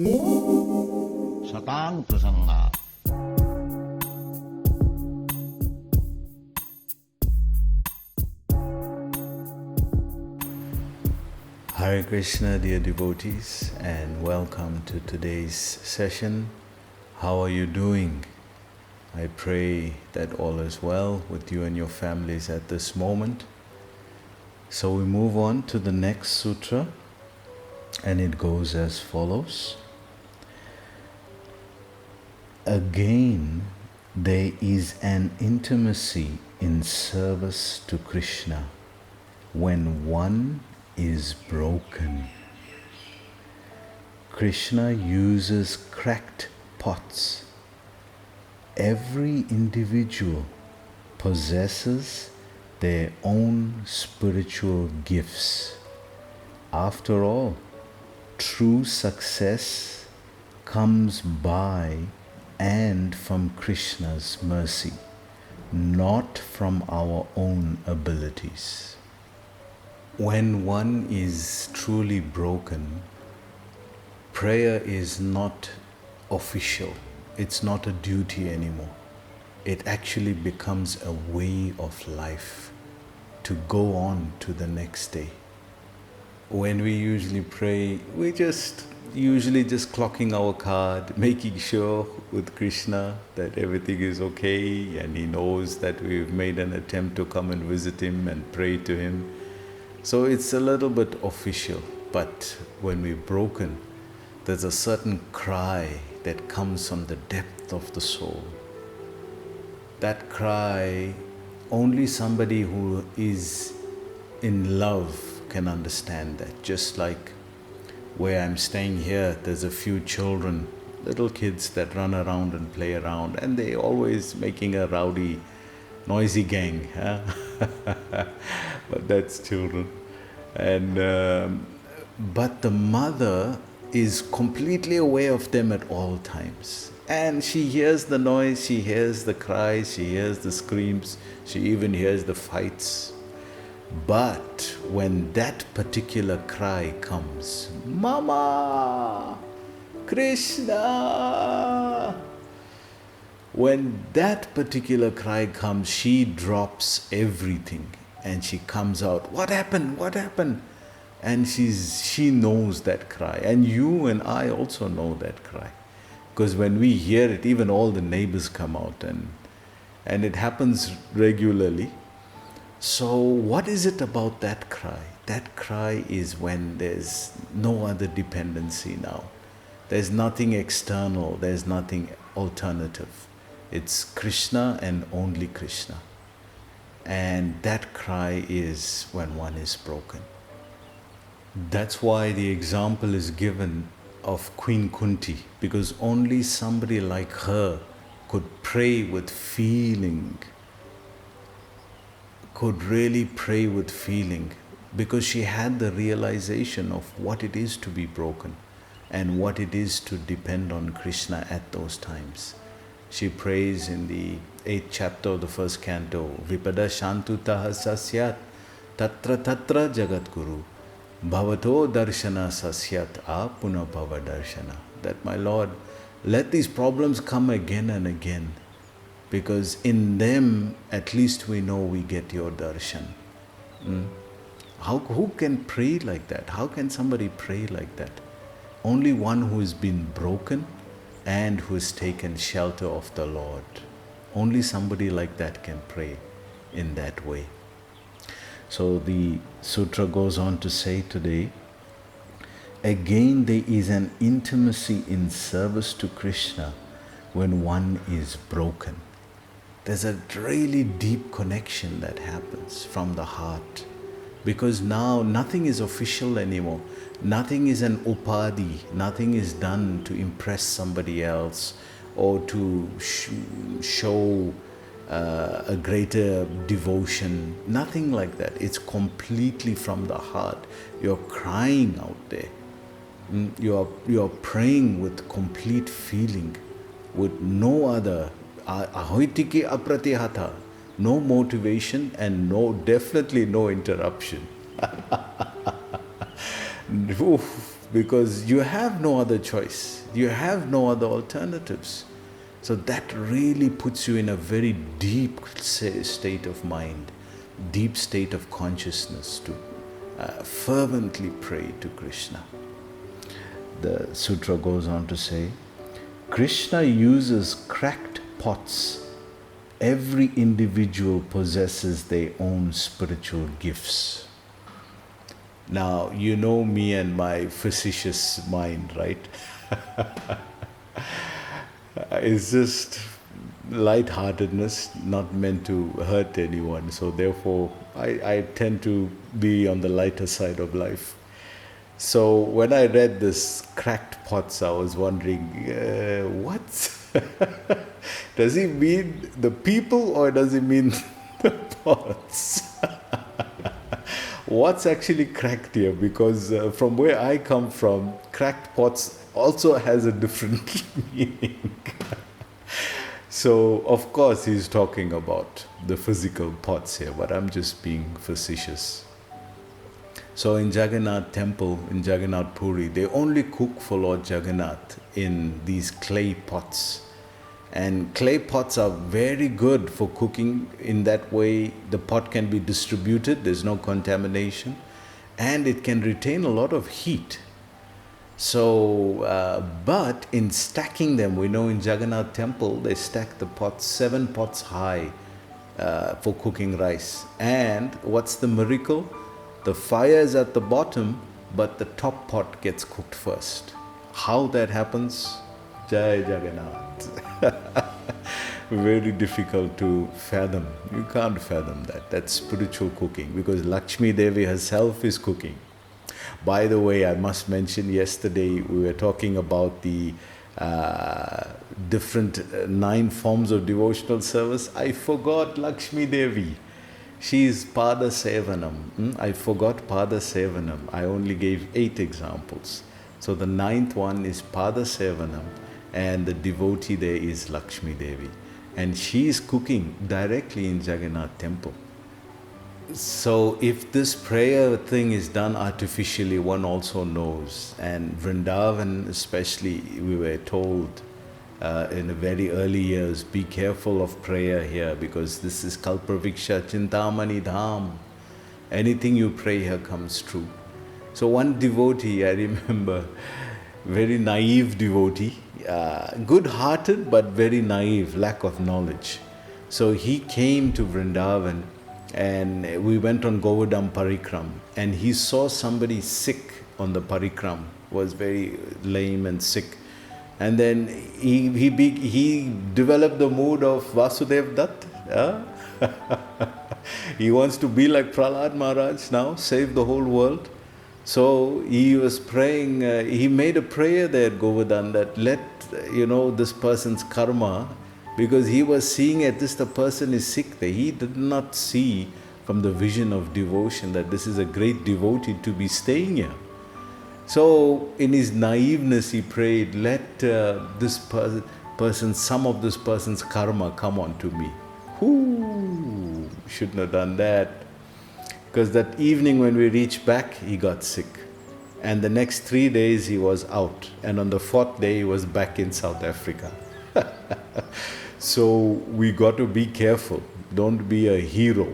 Satang Prasanga. Hare Krishna, dear devotees, and welcome to today's session. How are you doing? I pray that all is well with you and your families at this moment. So we move on to the next sutra, and it goes as follows. Again, there is an intimacy in service to Krishna when one is broken. Krishna uses cracked pots. Every individual possesses their own spiritual gifts. After all, true success comes by and from Krishna's mercy, not from our own abilities. When one is truly broken, prayer is not official. It's not a duty anymore. It actually becomes a way of life to go on to the next day. When we usually pray, we usually just clocking our card, making sure with Krishna that everything is okay and he knows that we've made an attempt to come and visit him and pray to him. So it's a little bit official, but when we're broken, there's a certain cry that comes from the depth of the soul. That cry, only somebody who is in love can understand that. Just like where I'm staying here, there's a few children, little kids that run around and play around, and they're always making a rowdy, noisy gang. Huh? But that's children. And but the mother is completely aware of them at all times. And she hears the noise, she hears the cries, she hears the screams, she even hears the fights. But when that particular cry comes, Mama, Krishna, when that particular cry comes, she drops everything and she comes out, what happened? What happened? And she knows that cry. And you and I also know that cry. Because when we hear it, even all the neighbors come out and it happens regularly. So what is it about that cry? That cry is when there's no other dependency now. There's nothing external, there's nothing alternative. It's Krishna and only Krishna. And that cry is when one is broken. That's why the example is given of Queen Kunti, because only somebody like her could pray with feeling, could really pray with feeling, because she had the realization of what it is to be broken and what it is to depend on Krishna at those times. She prays in the 8th chapter of the first canto, Vipada Shantutaha Sasyat Tatra Tatra Jagat Guru Bhavato Darshana Sasyat Apuna Bhava Darshana. That, my Lord, let these problems come again and again, because in them at least we know we get your darshan. Who can pray like that? How can somebody pray like that? Only one who has been broken and who has taken shelter of the Lord. Only somebody like that can pray in that way. So the sutra goes on to say today, again there is an intimacy in service to Krishna when one is broken. There's a really deep connection that happens from the heart, because now nothing is official anymore. Nothing is an upadhi. Nothing is done to impress somebody else or to show a greater devotion. Nothing like that. It's completely from the heart. You're crying out there. You're praying with complete feeling, with no other ahoitiki apratihata, no motivation and definitely no interruption. because you have no other choice. You have no other alternatives. So that really puts you in a very deep state of mind, deep state of consciousness to fervently pray to Krishna. The sutra goes on to say, Krishna uses cracked pots. Every individual possesses their own spiritual gifts. Now, you know me and my facetious mind, right? It's just lightheartedness, not meant to hurt anyone. So therefore, I tend to be on the lighter side of life. So when I read this cracked pots, I was wondering, what? Does he mean the people or does he mean the pots? What's actually cracked here? Because from where I come from, cracked pots also has a different meaning. So, of course, he's talking about the physical pots here, but I'm just being facetious. So in Jagannath temple, in Jagannath Puri, they only cook for Lord Jagannath in these clay pots. And clay pots are very good for cooking. In that way, the pot can be distributed, there's no contamination, and it can retain a lot of heat. So, but in stacking them, we know in Jagannath temple, they stack the pots 7 pots high for cooking rice. And what's the miracle? The fire is at the bottom, but the top pot gets cooked first. How that happens? Jai Jagannath. Very difficult to fathom. You can't fathom that. That's spiritual cooking, because Lakshmi Devi herself is cooking. By the way, I must mention, yesterday we were talking about the different 9 forms of devotional service. I forgot Lakshmi Devi. She is Pada Sevanam. I forgot Pada Sevanam. I only gave 8 examples. So the 9th one is Pada Sevanam, and the devotee there is Lakshmi Devi. And she is cooking directly in Jagannath temple. So if this prayer thing is done artificially, one also knows. And Vrindavan especially, we were told in the very early years, be careful of prayer here, because this is Kalpraviksha Chintamani Dham. Anything you pray here comes true. So one devotee, I remember, very naive devotee, good-hearted but very naive, lack of knowledge. So he came to Vrindavan, and we went on Govardhan Parikram, and he saw somebody sick on the Parikram, was very lame and sick. And then he developed the mood of Vasudev Dutt. He wants to be like Prahlad Maharaj now, save the whole world. So he was praying, he made a prayer there at Govardhan that let, this person's karma, because he was seeing at this the person is sick there. He did not see from the vision of devotion that this is a great devotee to be staying here. So in his naiveness he prayed, let this person, some of this person's karma come on to me. Whoo! Shouldn't have done that. Because that evening when we reached back, he got sick. And the next 3 days he was out. And on the 4th day he was back in South Africa. So we got to be careful. Don't be a hero.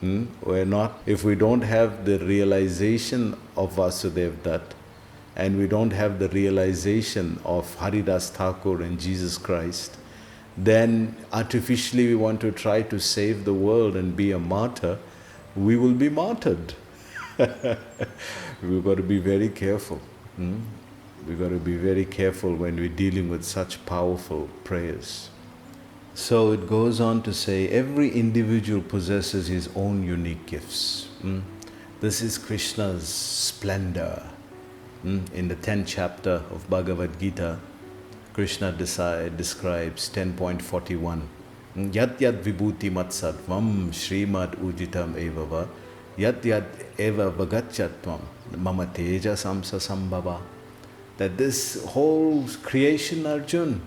We're not. If we don't have the realization of Vasudev Dutt, and we don't have the realization of Haridas Thakur and Jesus Christ, then artificially we want to try to save the world and be a martyr, we will be martyred. We've got to be very careful. We've got to be very careful when we're dealing with such powerful prayers. So it goes on to say, every individual possesses his own unique gifts. This is Krishna's splendor. In the 10th chapter of Bhagavad Gita, Krishna describes 10.41. Yat yat vibhuti matsatvam srimad ujitam evava yat yat eva vagachatvam mama teja samsa sambhava. That this whole creation, Arjun,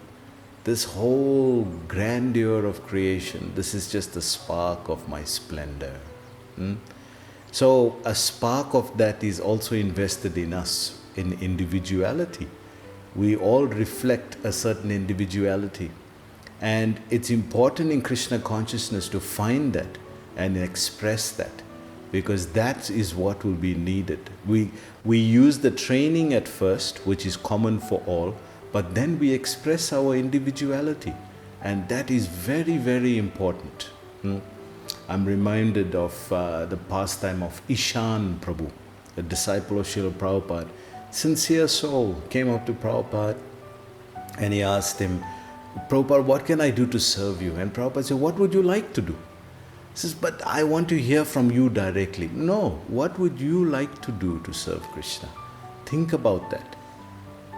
this whole grandeur of creation, this is just a spark of my splendor. So a spark of that is also invested in us. in individuality. We all reflect a certain individuality. And it's important in Krishna consciousness to find that and express that, because that is what will be needed. We use the training at first, which is common for all, but then we express our individuality. And that is very, very important. I'm reminded of the pastime of Ishan Prabhu, a disciple of Srila Prabhupada. Sincere soul came up to Prabhupada and he asked him, Prabhupada, what can I do to serve you? And Prabhupada said, what would you like to do? He says, but I want to hear from you directly. No, what would you like to do to serve Krishna? Think about that.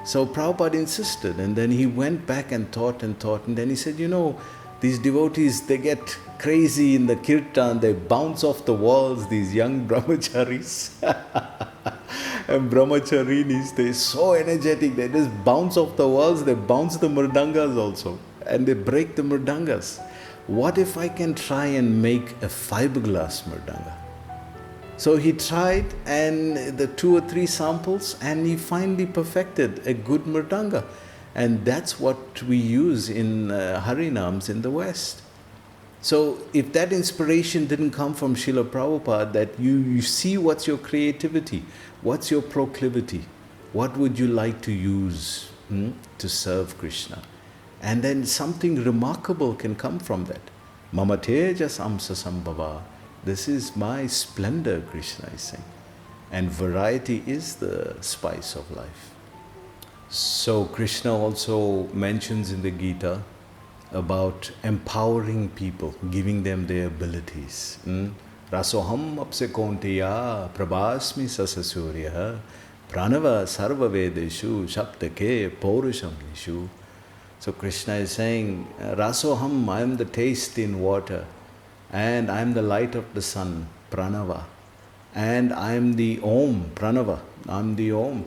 So Prabhupada insisted, and then he went back and thought, and then he said, these devotees, they get crazy in the kirtan, they bounce off the walls, these young brahmacharis. And brahmacharinis, they're so energetic, they just bounce off the walls, they bounce the mridangas also, and they break the mridangas. What if I can try and make a fiberglass mridanga? So he tried, and the 2 or 3 samples, and he finally perfected a good mridanga. And that's what we use in Harinams in the West. So if that inspiration didn't come from Srila Prabhupada, that you see what's your creativity, what's your proclivity, what would you like to use to serve Krishna? And then something remarkable can come from that. Mama tejas amsa sambhava. This is my splendor, Krishna is saying. And variety is the spice of life. So Krishna also mentions in the Gita about empowering people, giving them their abilities. Rasoham apse konteya prabhasmi sasasurya pranava sarva vedeshu shaptake paurusham nishu. So Krishna is saying, Rasoham, I am the taste in water, and I am the light of the sun, pranava, and I am the Om, pranava, I am the Om.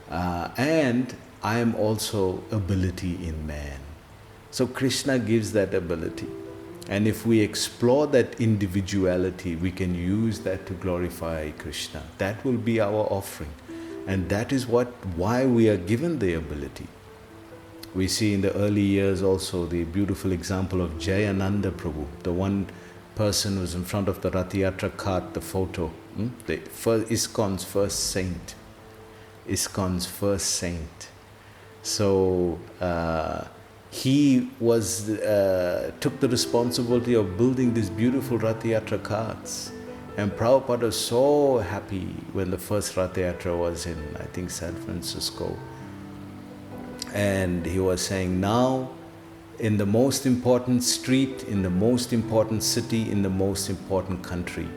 And I am also ability in man. So Krishna gives that ability. And if we explore that individuality, we can use that to glorify Krishna. That will be our offering. And that is why we are given the ability. We see in the early years also the beautiful example of Jayananda Prabhu, the one person who was in front of the Rath Yatra cart, the photo, the ISKCON's first saint. ISKCON's first saint. So he took the responsibility of building these beautiful Rath Yatra carts. And Prabhupada was so happy when the first Rath Yatra was in, I think, San Francisco. And he was saying, now in the most important street, in the most important city, in the most important country,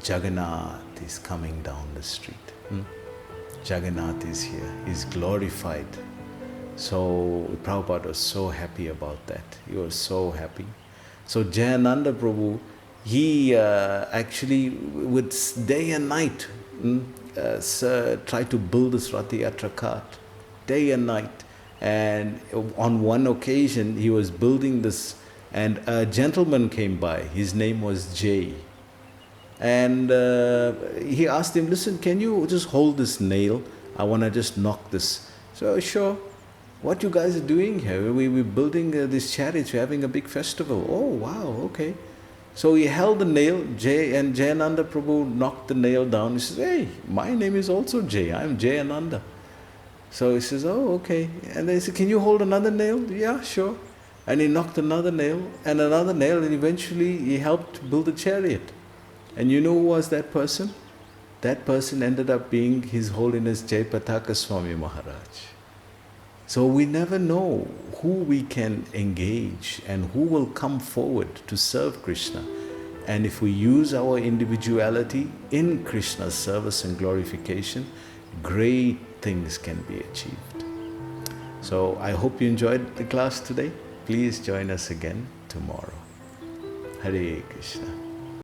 Jagannath is coming down the street. Jagannath is here, he's glorified. So Prabhupada was so happy about that. He was so happy. So Jayananda Prabhu, he actually would day and night try to build this Rath Yatra cart, day and night. And on one occasion, he was building this, and a gentleman came by. His name was Jay. And he asked him, listen, can you just hold this nail? I want to just knock this. So, sure. What you guys are doing here? We're building this chariots. We're having a big festival. Oh, wow, okay. So he held the nail, and Jayananda Prabhu knocked the nail down. He says, hey, my name is also Jay. I'm Jayananda. So he says, oh, okay. And then he said, can you hold another nail? Yeah, sure. And he knocked another nail, and eventually he helped build a chariot. And you know who was that person? That person ended up being His Holiness Jayapataka Swami Maharaj. So we never know who we can engage and who will come forward to serve Krishna. And if we use our individuality in Krishna's service and glorification, great things can be achieved. So I hope you enjoyed the class today. Please join us again tomorrow. Hare Krishna.